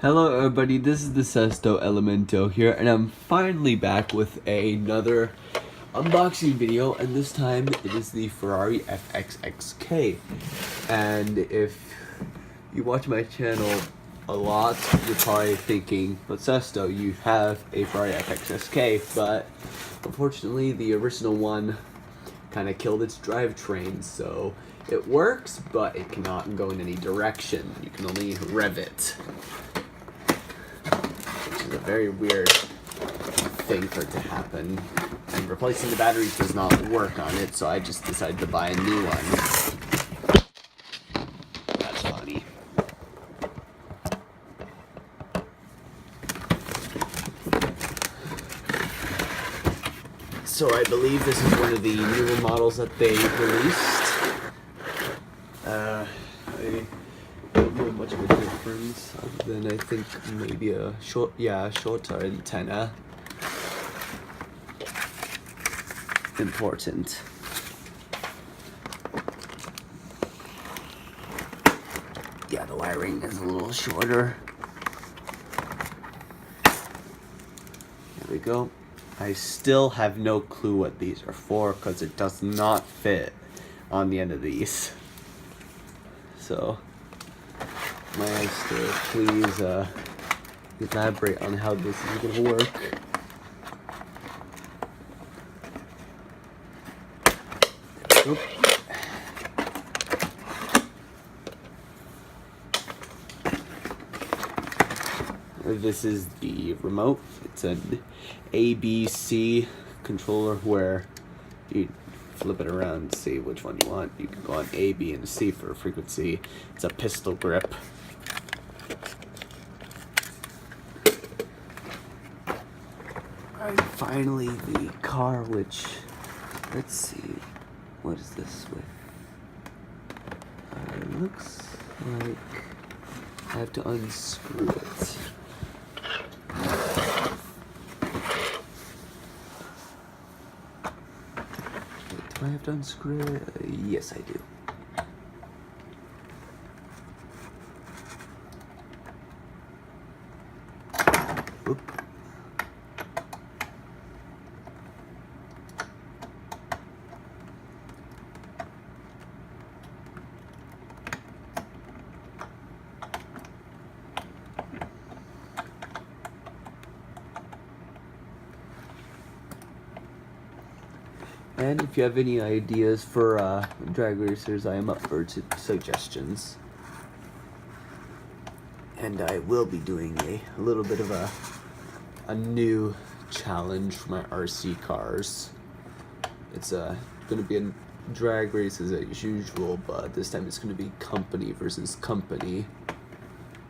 Hello everybody, this is the Sesto Elemento here, and I'm finally back with another unboxing video, and this time it is the Ferrari FXX K. And if you watch my channel a lot, you're probably thinking, but Sesto, you have a Ferrari FXX K, but unfortunately the original one kind of killed its drivetrain, so it works, but it cannot go in any direction. You can only rev it. Which is a very weird thing for it to happen. And replacing the batteries does not work on it, so I just decided to buy a new one. That's funny. So I believe this is one of the newer models that they released. I don't know much of a difference other than I think maybe a shorter antenna. Important. Yeah, the wiring is a little shorter. There we go. I still have no clue what these are for because it does not fit on the end of these. So, Maestro, please elaborate on how this is going to work. Oop. This is the remote. It's an ABC controller where you flip it around and see which one you want. You can go on A, B, and C for frequency. It's a pistol grip. And finally, the car, which, let's see, what is this with? It looks like I have to unscrew it. Do I have to unscrew it? Yes, I do. Oop. And if you have any ideas for drag racers, I am up for suggestions. And I will be doing a little bit of a new challenge for my RC cars. It's going to be a drag race as usual, but this time it's going to be company versus company.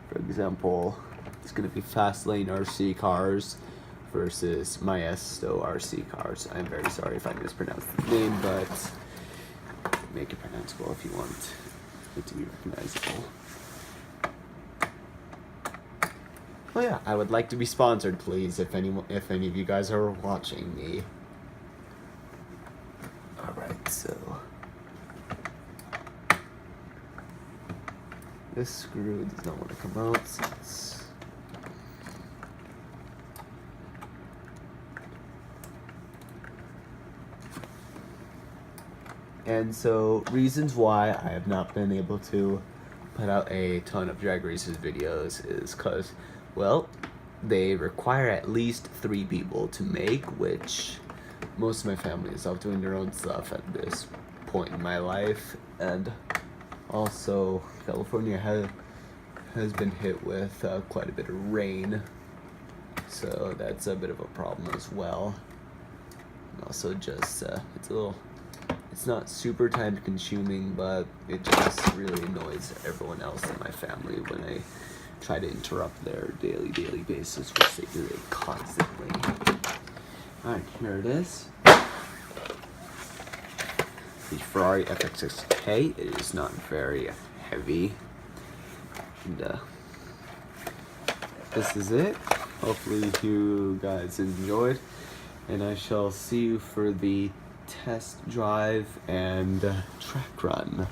For example, it's going to be fast lane RC cars versus Maestro RC cars. I'm very sorry if I mispronounced the name, but make it pronounceable if you want it to be recognizable. Oh yeah, I would like to be sponsored, please, if any of you guys are watching me. Alright, so this screw does not want to come out since and so, reasons why I have not been able to put out a ton of drag races videos is because, well, they require at least 3 people to make, which most of my family is off doing their own stuff at this point in my life. And also, California has been hit with quite a bit of rain, so that's a bit of a problem as well. And also just, it's not super time consuming, but it just really annoys everyone else in my family when I try to interrupt their daily basis, which they do constantly. Alright, here it is. The Ferrari FXX K. It is not very heavy. And this is it. Hopefully you guys enjoyed, and I shall see you for the test drive and track run.